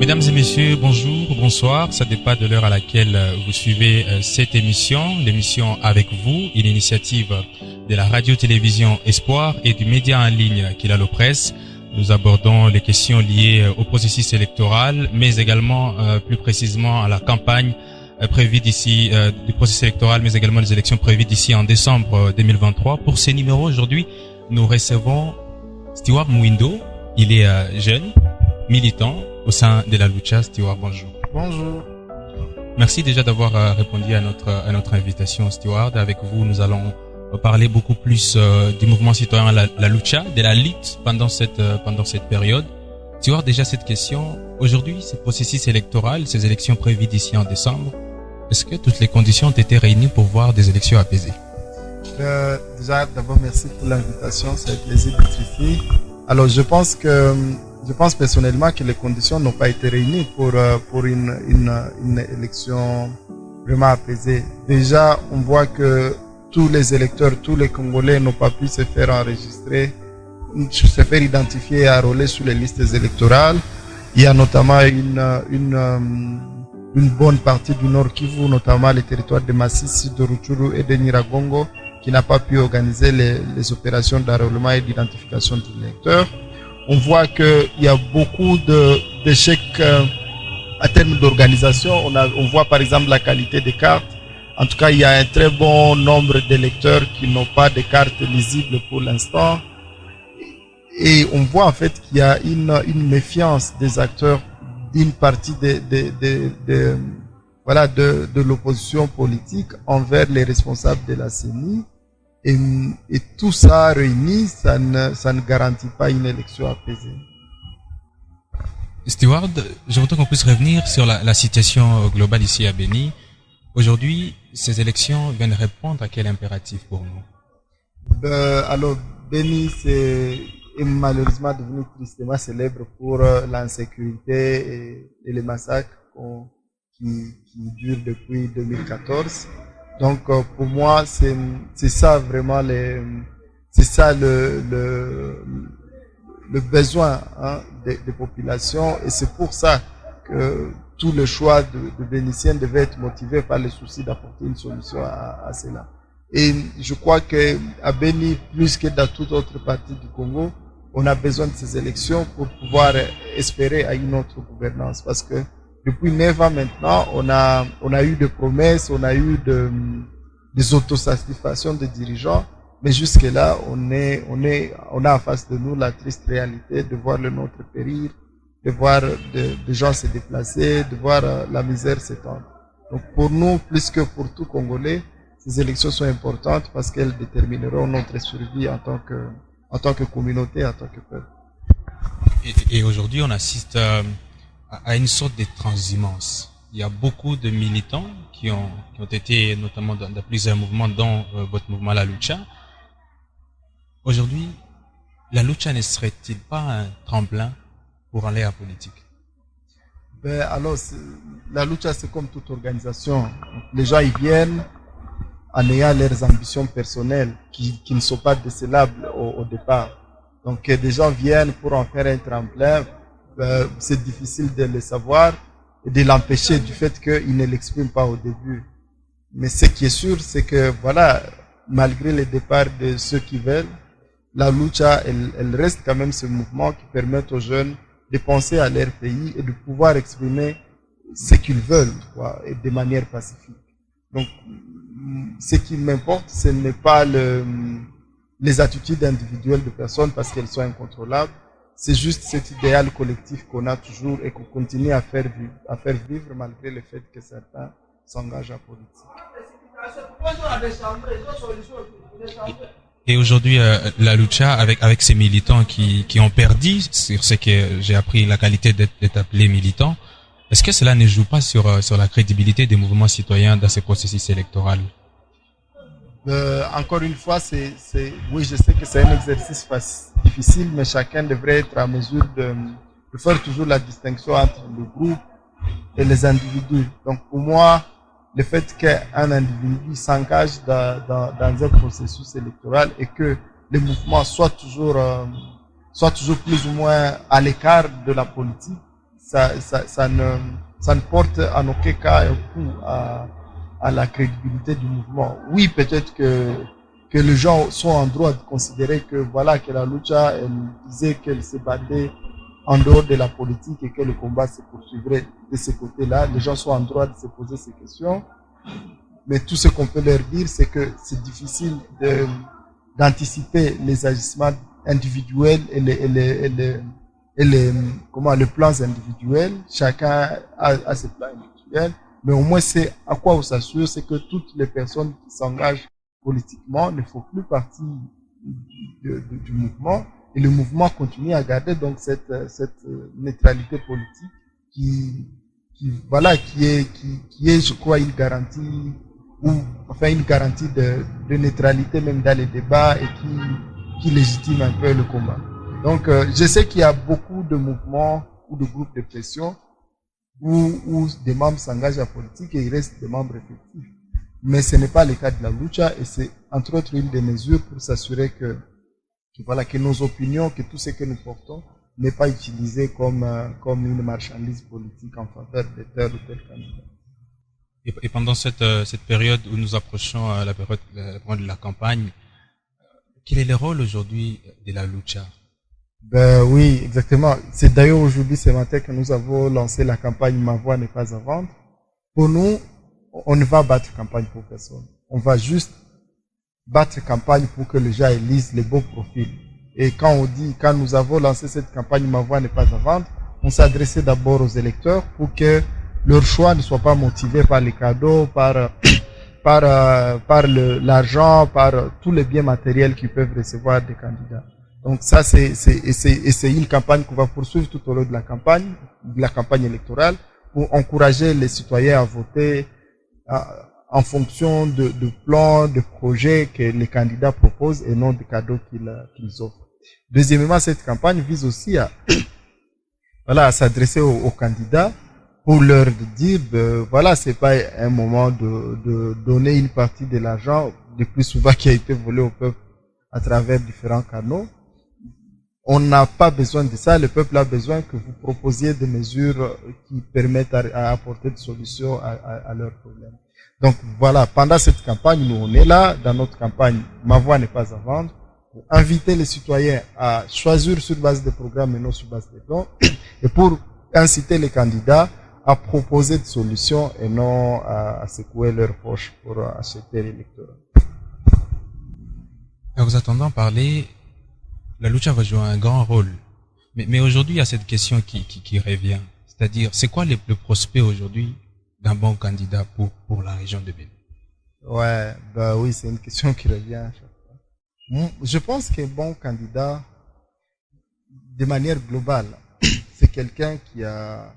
Mesdames et messieurs, bonjour, bonsoir. Ça dépend de l'heure à laquelle vous suivez cette émission. L'émission Avec vous, une initiative de la radio-télévision Espoir et du média en ligne Kilalo Presse. Nous abordons les questions liées au processus électoral, mais également plus précisément à la campagne prévue d'ici du processus électoral, mais également les élections prévues d'ici en décembre 2023. Pour ces numéros, aujourd'hui, nous recevons Stewart Mwindo. Il est jeune, militant au sein de la Lucha. Stewart, bonjour. Bonjour. Merci déjà d'avoir répondu à notre invitation, Stewart. Avec vous, nous allons parler beaucoup plus du mouvement citoyen la Lucha, de la lutte pendant cette période. Stewart, déjà cette question. Aujourd'hui, ce processus électoral, ces élections prévues d'ici en décembre, est-ce que toutes les conditions ont été réunies pour voir des élections apaisées? Déjà, d'abord, merci pour l'invitation. C'est un plaisir d'être ici. Alors, je pense personnellement que les conditions n'ont pas été réunies pour une élection vraiment apaisée. Déjà, on voit que tous les électeurs, tous les Congolais n'ont pas pu se faire enregistrer, se faire identifier et enrôler sur les listes électorales. Il y a notamment une bonne partie du Nord Kivu, notamment les territoires de Masisi, de Rutshuru et de Nyiragongo, qui n'a pas pu organiser les opérations d'enrôlement et d'identification des électeurs. On voit qu'il y a beaucoup d'échecs à termes d'organisation. On voit par exemple la qualité des cartes. En tout cas, il y a un très bon nombre d'électeurs qui n'ont pas de cartes lisibles pour l'instant. Et on voit en fait qu'il y a une méfiance des acteurs d'une partie de l'opposition politique envers les responsables de la CENI. Et tout ça réuni, ça ne garantit pas une élection apaisée. Stewart, je voudrais qu'on puisse revenir sur la situation globale ici à Béni. Aujourd'hui, ces élections viennent répondre à quel impératif pour nous? Alors, Béni, est malheureusement devenu tristement célèbre pour l'insécurité et les massacres qui durent depuis 2014. Donc pour moi c'est ça vraiment c'est ça le besoin des populations, et c'est pour ça que tout le choix de Bénitiens devait être motivé par le souci d'apporter une solution à cela. Et je crois que à Béni, plus que dans toute autre partie du Congo, on a besoin de ces élections pour pouvoir espérer à une autre gouvernance, parce que depuis 9 ans maintenant, on a eu des promesses, on a eu des autosatisfactions des dirigeants, mais jusque-là, on a en face de nous la triste réalité de voir le nôtre périr, de voir des gens se déplacer, de voir la misère s'étendre. Donc pour nous, plus que pour tout Congolais, ces élections sont importantes parce qu'elles détermineront notre survie en tant que communauté, en tant que peuple. Et aujourd'hui, on assiste à une sorte de transhumance. Il y a beaucoup de militants qui ont été notamment dans plusieurs mouvements, dont votre mouvement La Lucha. Aujourd'hui, la Lucha ne serait-il pas un tremplin pour aller à la politique? Alors, la Lucha, c'est comme toute organisation. Les gens, ils viennent en ayant leurs ambitions personnelles qui ne sont pas décelables au départ. Donc, des gens viennent pour en faire un tremplin. C'est difficile de le savoir et de l'empêcher du fait qu'il ne l'exprime pas au début. Mais ce qui est sûr, c'est que voilà, malgré le départ de ceux qui veulent, la lucha, elle reste quand même ce mouvement qui permet aux jeunes de penser à leur pays et de pouvoir exprimer ce qu'ils veulent, quoi, et de manière pacifique. Donc, ce qui m'importe, ce n'est pas les attitudes individuelles de personnes parce qu'elles sont incontrôlables. C'est juste cet idéal collectif qu'on a toujours et qu'on continue à faire vivre malgré le fait que certains s'engagent en politique. Et aujourd'hui, la Lucha, avec ces militants qui ont perdu, sur ce que j'ai appris la qualité d'être appelé militant, est-ce que cela ne joue pas sur la crédibilité des mouvements citoyens dans ce processus électoral? Encore une fois, oui, je sais que c'est un exercice difficile, mais chacun devrait être en mesure de faire toujours la distinction entre le groupe et les individus. Donc pour moi, le fait qu'un individu s'engage dans un processus électoral et que le mouvement soit toujours plus ou moins à l'écart de la politique, ça ne porte en aucun cas un coup à la crédibilité du mouvement. Oui, peut-être que les gens sont en droit de considérer que voilà, que la lucha, elle disait qu'elle se battait en dehors de la politique et que le combat se poursuivrait de ce côté-là. Les gens sont en droit de se poser ces questions. Mais tout ce qu'on peut leur dire, c'est que c'est difficile d'anticiper les agissements individuels et les plans individuels. Chacun a ses plans individuels. Mais au moins, c'est à quoi on s'assure, c'est que toutes les personnes qui s'engagent politiquement ne font plus partie du mouvement. Et le mouvement continue à garder donc cette neutralité politique qui est, je crois, une garantie une garantie de neutralité même dans les débats et qui légitime un peu le combat. Donc, je sais qu'il y a beaucoup de mouvements ou de groupes de pression où des membres s'engagent en politique et ils restent des membres effectifs. Mais ce n'est pas le cas de la lucha et c'est entre autres une des mesures pour s'assurer que nos opinions, que tout ce que nous portons n'est pas utilisé comme une marchandise politique en faveur de tel ou tel candidat. Et pendant cette période où nous approchons la période de la campagne, quel est le rôle aujourd'hui de la lucha? Ben oui, exactement. C'est d'ailleurs aujourd'hui, ce matin, que nous avons lancé la campagne Ma voix n'est pas à vendre. Pour nous, on ne va battre campagne pour personne. On va juste battre campagne pour que les gens élisent les beaux profils. Et quand nous avons lancé cette campagne Ma voix n'est pas à vendre, on s'est adressé d'abord aux électeurs pour que leur choix ne soit pas motivé par les cadeaux, par l'argent, par tous les biens matériels qu'ils peuvent recevoir des candidats. Donc ça, c'est une campagne qu'on va poursuivre tout au long de la campagne électorale, pour encourager les citoyens à voter en fonction de plans, de projets que les candidats proposent et non des cadeaux qu'ils offrent. Deuxièmement, cette campagne vise aussi à s'adresser aux candidats pour leur dire, c'est pas un moment de donner une partie de l'argent, le plus souvent qui a été volé au peuple à travers différents canaux. On n'a pas besoin de ça. Le peuple a besoin que vous proposiez des mesures qui permettent à apporter des solutions à leurs problèmes. Donc voilà, pendant cette campagne, nous on est là, dans notre campagne Ma voix n'est pas à vendre, pour inviter les citoyens à choisir sur base des programmes et non sur base des dons, et pour inciter les candidats à proposer des solutions et non à secouer leurs poches pour acheter l'électorat. En vous attendant parler, la lucha va jouer un grand rôle. Mais aujourd'hui, il y a cette question qui revient. C'est-à-dire, c'est quoi le prospect aujourd'hui d'un bon candidat pour la région de Bénin? Ouais, oui, c'est une question qui revient à chaque fois. Je pense qu'un bon candidat, de manière globale, c'est quelqu'un qui a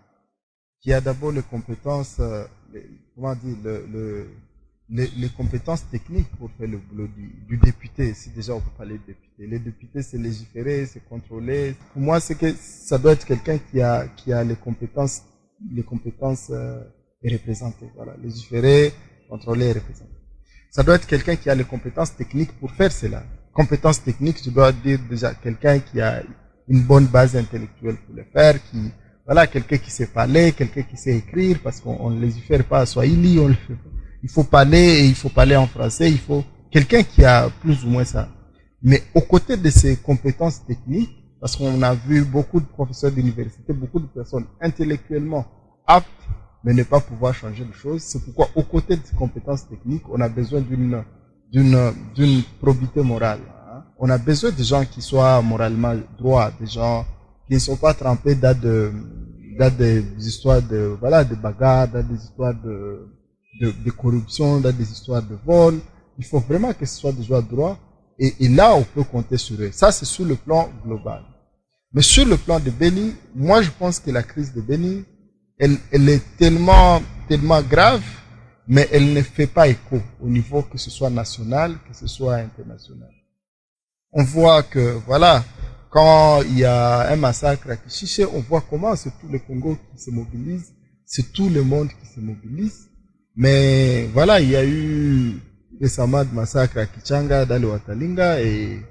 d'abord les compétences, les compétences techniques pour faire le boulot du député, si déjà on peut parler de député. Les députés, c'est légiférer, c'est contrôler. Pour moi, c'est que ça doit être quelqu'un qui a les compétences et représenter. Voilà, légiférer, contrôler et représenter. Ça doit être quelqu'un qui a les compétences techniques pour faire cela. Compétences techniques, je dois dire déjà quelqu'un qui a une bonne base intellectuelle pour le faire, quelqu'un qui sait parler, quelqu'un qui sait écrire, parce qu'on ne légifère pas à Swahili, il faut parler et il faut parler en français, il faut quelqu'un qui a plus ou moins ça. Mais aux côtés de ces compétences techniques, parce qu'on a vu beaucoup de professeurs d'université, beaucoup de personnes intellectuellement aptes, mais ne pas pouvoir changer de choses. C'est pourquoi, aux côtés de ces compétences techniques, on a besoin d'une probité morale. On a besoin de gens qui soient moralement droits, des gens qui ne sont pas trempés dans des histoires de bagarres, dans des histoires de corruption, dans des histoires de vol. Il faut vraiment que ce soit des gens droits. Et là, on peut compter sur eux. Ça, c'est sur le plan global. Mais sur le plan de Béni, moi, je pense que la crise de Béni, elle est tellement grave, mais elle ne fait pas écho au niveau que ce soit national, que ce soit international. On voit que, quand il y a un massacre à Kichiché, on voit comment c'est tout le Congo qui se mobilise, c'est tout le monde qui se mobilise. Mais il y a eu récemment de massacre à Kichanga, dans le Watalinga, et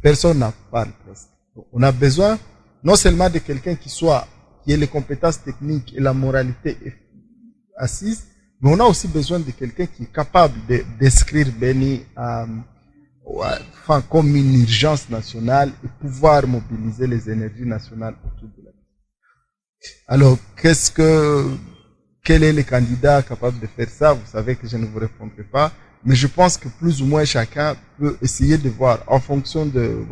personne n'en parle presque. Donc, on a besoin non seulement de quelqu'un qui soit qui ait les compétences techniques et la moralité assise, mais on a aussi besoin de quelqu'un qui est capable d'inscrire Beni comme une urgence nationale et pouvoir mobiliser les énergies nationales autour de la question. Alors, quel est le candidat capable de faire ça? Vous savez que je ne vous répondrai pas, mais je pense que plus ou moins chacun peut essayer de voir en fonction des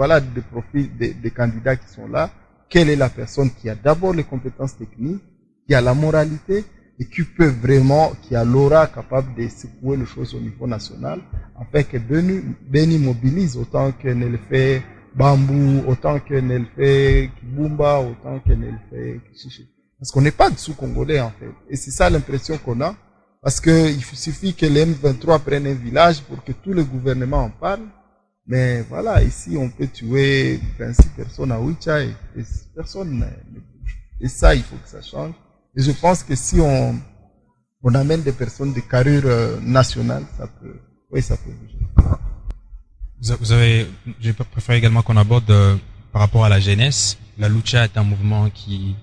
profils des candidats qui sont là, quelle est la personne qui a d'abord les compétences techniques, qui a la moralité et qui a l'aura capable de secouer les choses au niveau national, afin que Beni mobilise autant que ne le fait Bambou, autant que ne le fait Kibumba, autant que ne le fait Kishishi. Parce qu'on n'est pas dessous Congolais, en fait. Et c'est ça l'impression qu'on a. Parce que il suffit que les M23 prennent un village pour que tout le gouvernement en parle. Mais voilà, ici, on peut tuer 26 personnes à Ouicha et personne ne bouge. Et ça, il faut que ça change. Et je pense que si on amène des personnes de carrure nationale, ça peut bouger. Je préfère également qu'on aborde par rapport à la jeunesse. La lucha est un mouvement qui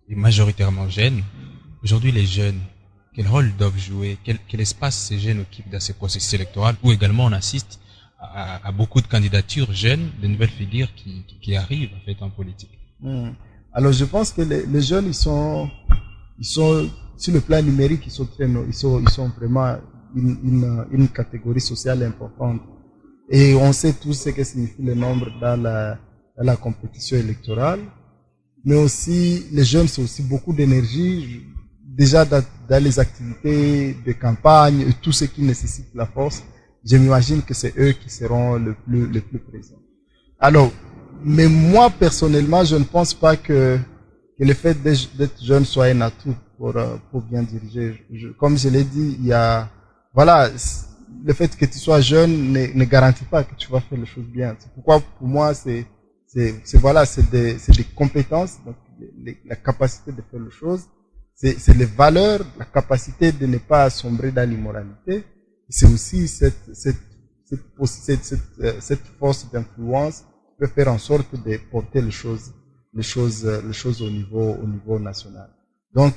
est majoritairement jeune. Aujourd'hui, les jeunes, quel rôle doivent jouer? Quel espace ces jeunes occupent dans ces processus électoraux? Où également on assiste à beaucoup de candidatures jeunes, de nouvelles figures qui arrivent en fait en politique. Alors je pense que les jeunes, ils sont sur le plan numérique, ils sont vraiment une catégorie sociale importante. Et on sait tous ce que signifie le nombre dans la compétition électorale. Mais aussi, les jeunes, c'est aussi beaucoup d'énergie, déjà dans les activités de campagne et tout ce qui nécessite la force. Je m'imagine que c'est eux qui seront le plus présents. Alors, mais moi, personnellement, je ne pense pas que le fait d'être jeune soit un atout pour bien diriger. Comme je l'ai dit, le fait que tu sois jeune ne garantit pas que tu vas faire les choses bien. C'est pourquoi, pour moi, c'est des compétences, donc la capacité de faire les choses, c'est les valeurs, la capacité de ne pas sombrer dans l'immoralité. C'est aussi cette force d'influence qui peut faire en sorte de porter les choses au niveau national. Donc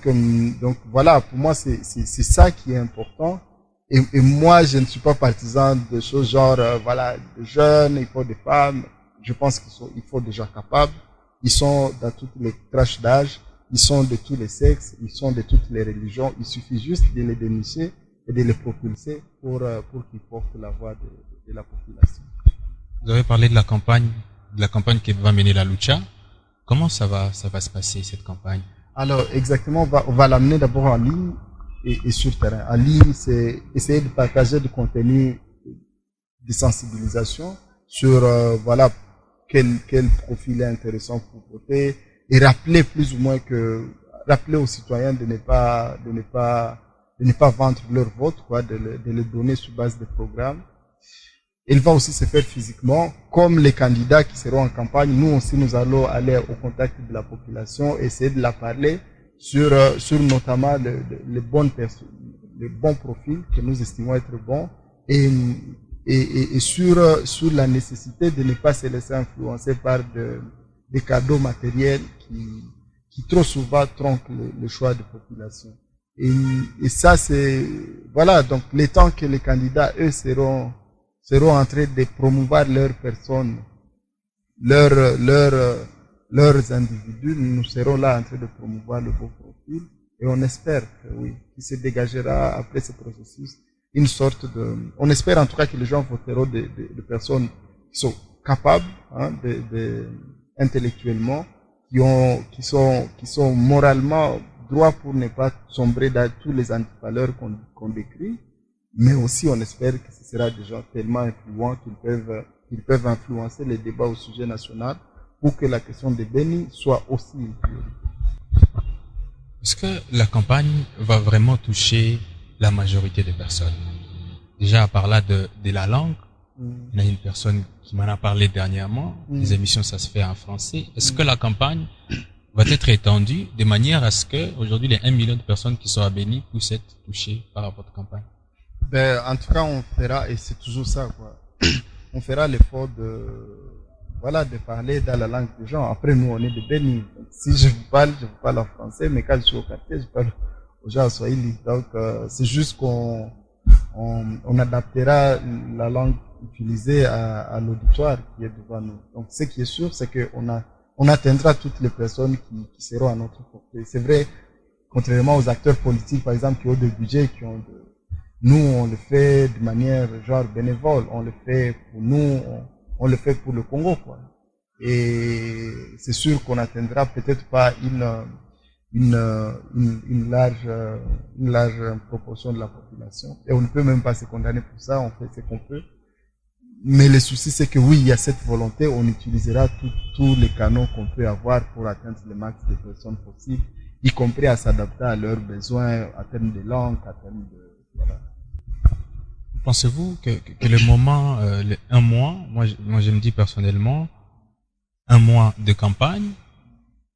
voilà, pour moi c'est ça qui est important. Et moi je ne suis pas partisan de choses genre des jeunes, il faut des femmes. Je pense qu'il faut des gens capables. Ils sont dans toutes les tranches d'âge, ils sont de tous les sexes, ils sont de toutes les religions. Il suffit juste de les dénicher et de les propulser pour qu'ils portent la voix de la population. Vous avez parlé de la campagne qui va mener la lucha. Comment ça va se passer, cette campagne? Alors, exactement, on va l'amener d'abord en ligne et sur terrain. En ligne, c'est essayer de partager du contenu de sensibilisation sur, quel profil est intéressant pour voter et rappeler plus ou moins rappeler aux citoyens de ne pas vendre leur vote, de le donner sur base de programmes. Il va aussi se faire physiquement, comme les candidats qui seront en campagne. Nous aussi, nous allons aller au contact de la population, essayer de la parler sur notamment les bons profils que nous estimons être bons et sur la nécessité de ne pas se laisser influencer par des cadeaux matériels qui trop souvent tronquent le choix de population. Et ça, donc les temps que les candidats, eux, seront en train de promouvoir leurs personnes, leurs individus, nous serons là en train de promouvoir le beau profil et on espère qu'il se dégagera après ce processus une sorte on espère en tout cas que les gens voteront de personnes qui sont capables, intellectuellement, qui sont moralement droits pour ne pas sombrer dans tous les antivaleurs qu'on décrit. Mais aussi, on espère que ce sera des gens tellement influents qu'ils peuvent influencer les débats au sujet national pour que la question de Beni soit aussi une priorité. Est-ce que la campagne va vraiment toucher la majorité des personnes? Déjà, à part là de la langue, il y a une personne qui m'en a parlé dernièrement. Les émissions, ça se fait en français. Est-ce que la campagne va être étendue de manière à ce que, aujourd'hui, les 1 million de personnes qui sont à Beni puissent être touchées par votre campagne? En tout cas, on fera, et c'est toujours ça, on fera l'effort voilà, de parler dans la langue des gens. Après, nous, on est des bénis. Donc, si je vous parle en français, mais quand je suis au quartier, je parle aux gens en swahili. Donc, c'est juste qu'on adaptera la langue utilisée à l'auditoire qui est devant nous. Donc, ce qui est sûr, c'est on atteindra toutes les personnes qui seront à notre portée. C'est vrai, contrairement aux acteurs politiques, par exemple, qui ont des budgets, nous, on le fait de manière genre bénévole. On le fait pour nous, on le fait pour le Congo, quoi. Et c'est sûr qu'on n'atteindra peut-être pas une large proportion de la population. Et on ne peut même pas se condamner pour ça, on fait ce qu'on peut. Mais le souci, c'est que oui, il y a cette volonté, on utilisera tous les canaux qu'on peut avoir pour atteindre le max de personnes possibles, y compris à s'adapter à leurs besoins, en termes de langue, en termes de... Voilà. Pensez-vous que le moment, un mois, moi je me dis personnellement, un mois de campagne,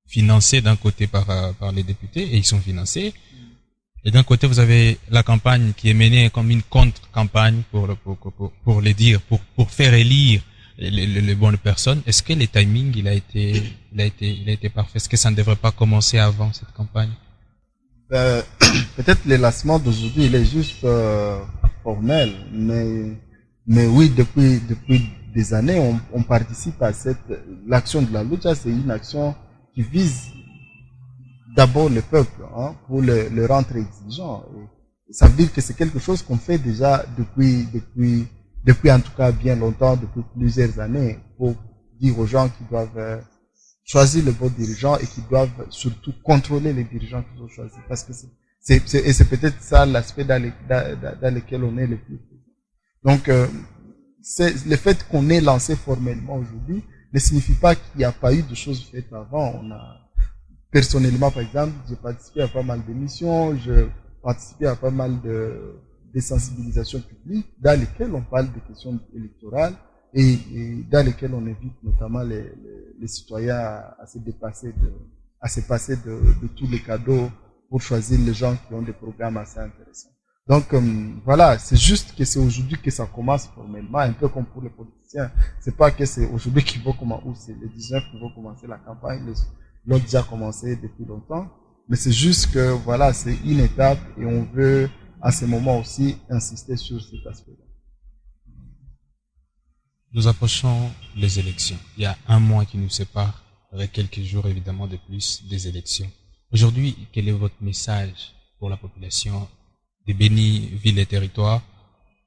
financé d'un côté par les députés, et ils sont financés, et d'un côté vous avez la campagne qui est menée comme une contre-campagne pour les dire, pour faire élire les bonnes personnes. Est-ce que le timing il a été parfait? Est-ce que ça ne devrait pas commencer avant cette campagne? Peut-être le lancement d'aujourd'hui il est juste formel, mais oui, depuis des années on participe à l'action de la lucha. C'est une action qui vise d'abord le peuple, hein, pour le rendre exigeant. Et ça veut dire que c'est quelque chose qu'on fait déjà depuis en tout cas bien longtemps, depuis plusieurs années, pour dire aux gens qu'ils doivent choisir le bon dirigeant et qu'ils doivent surtout contrôler les dirigeants qu'ils ont choisis. Parce que c'est peut-être ça l'aspect dans lequel on est le plus. Donc, c'est le fait qu'on ait lancé formellement aujourd'hui ne signifie pas qu'il n'y a pas eu de choses faites avant. Personnellement, par exemple, j'ai participé à pas mal d'émissions, j'ai participé à pas mal de sensibilisations publiques dans lesquelles on parle des questions électorales et dans lesquelles on invite notamment les citoyens à se passer de tous les cadeaux pour choisir les gens qui ont des programmes assez intéressants. Donc voilà, c'est juste que c'est aujourd'hui que ça commence formellement, un peu comme pour les politiciens. C'est pas que c'est aujourd'hui qu'ils vont commencer, ou c'est les 19 qui vont commencer la campagne, l'autre déjà commencé depuis longtemps. Mais c'est juste que voilà, c'est une étape et on veut à ce moment aussi insister sur cet aspect-là. Nous approchons les élections. Il y a un mois qui nous sépare, avec quelques jours évidemment de plus des élections. Aujourd'hui, quel est votre message pour la population des Béni, villes et territoires,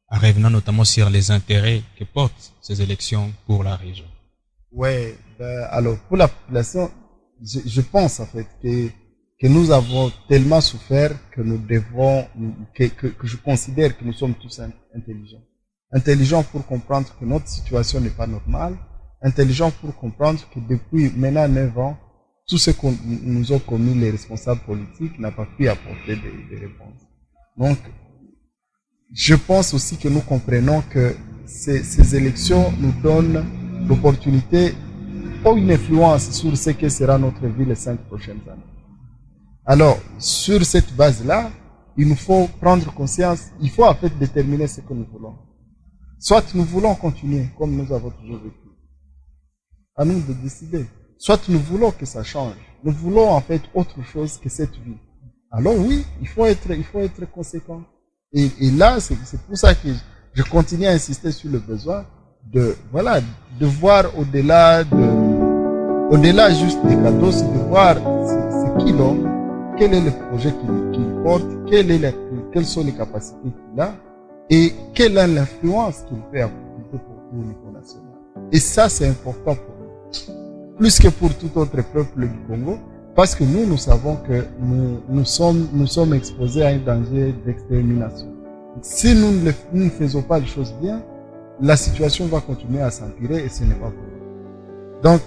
en revenant notamment sur les intérêts que portent ces élections pour la région? Ouais, alors pour la population, je pense en fait que nous avons tellement souffert que nous devons, que je considère que nous sommes tous intelligents. Intelligents pour comprendre que notre situation n'est pas normale, intelligents pour comprendre que depuis maintenant 9 ans, tout ce que nous ont commis les responsables politiques n'a pas pu apporter des réponses. Donc, je pense aussi que nous comprenons que ces élections nous donnent l'opportunité ou une influence sur ce que sera notre vie les 5 prochaines années. Alors, sur cette base-là, il nous faut prendre conscience, il faut en fait déterminer ce que nous voulons. Soit nous voulons continuer comme nous avons toujours vécu. À nous de décider. Soit nous voulons que ça change. Nous voulons en fait autre chose que cette vie. Alors oui, il faut être conséquent. Et là, c'est pour ça que je continue à insister sur le besoin de voir au-delà juste des cadeaux, c'est de voir ce qu'il a, quel est le projet qu'il porte, quelles sont les capacités qu'il a et quelle est l'influence qu'il peut apporter au niveau national. Et ça, c'est important pour nous. Plus que pour tout autre peuple du Congo, parce que nous savons que nous sommes exposés à un danger d'extermination. Si nous ne faisons pas les choses bien, la situation va continuer à s'empirer et ce n'est pas bon. Donc,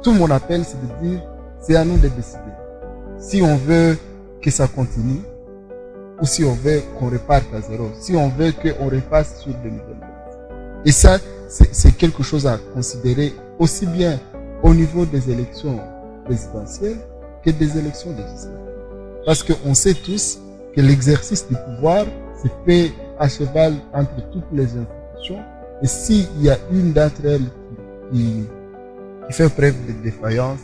tout mon appel, c'est de dire, c'est à nous de décider. Si on veut que ça continue, ou si on veut qu'on reparte à zéro, si on veut qu'on repasse sur de nouvelles bases. Et ça, c'est quelque chose à considérer aussi bien au niveau des élections présidentielles que des élections législatives. Parce qu'on sait tous que l'exercice du pouvoir se fait à cheval entre toutes les institutions. Et s'il y a une d'entre elles qui fait preuve de défaillance,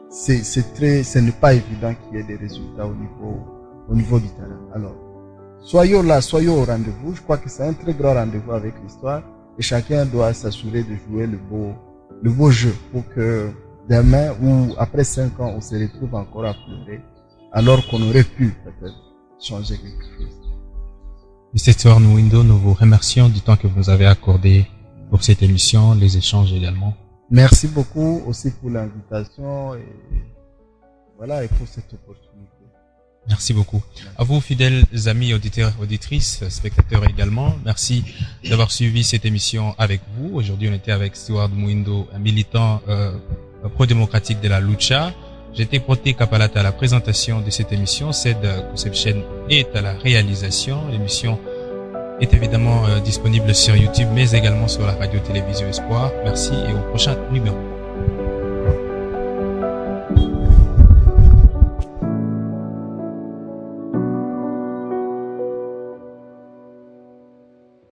ce n'est pas évident qu'il y ait des résultats au niveau du terrain. Alors, soyons là, soyons au rendez-vous. Je crois que c'est un très grand rendez-vous avec l'histoire et chacun doit s'assurer de jouer le beau jeu pour que demain ou après 5 ans, on se retrouve encore à pleurer alors qu'on aurait pu peut-être changer quelque chose. Mr. Stewart Muindo, nous vous remercions du temps que vous nous avez accordé pour cette émission, les échanges également. Merci beaucoup aussi pour l'invitation et voilà, et pour cette opportunité. Merci beaucoup. À vous, fidèles amis, auditeurs, auditrices, spectateurs également, merci d'avoir suivi cette émission avec vous. Aujourd'hui, on était avec Stewart Muindo, un militant pro-démocratique de la lucha. J'étais Proté Kapalata à la présentation de cette émission. Ced Conception est à la réalisation. L'émission est évidemment disponible sur YouTube, mais également sur la radio-télévision Espoir. Merci et au prochain numéro.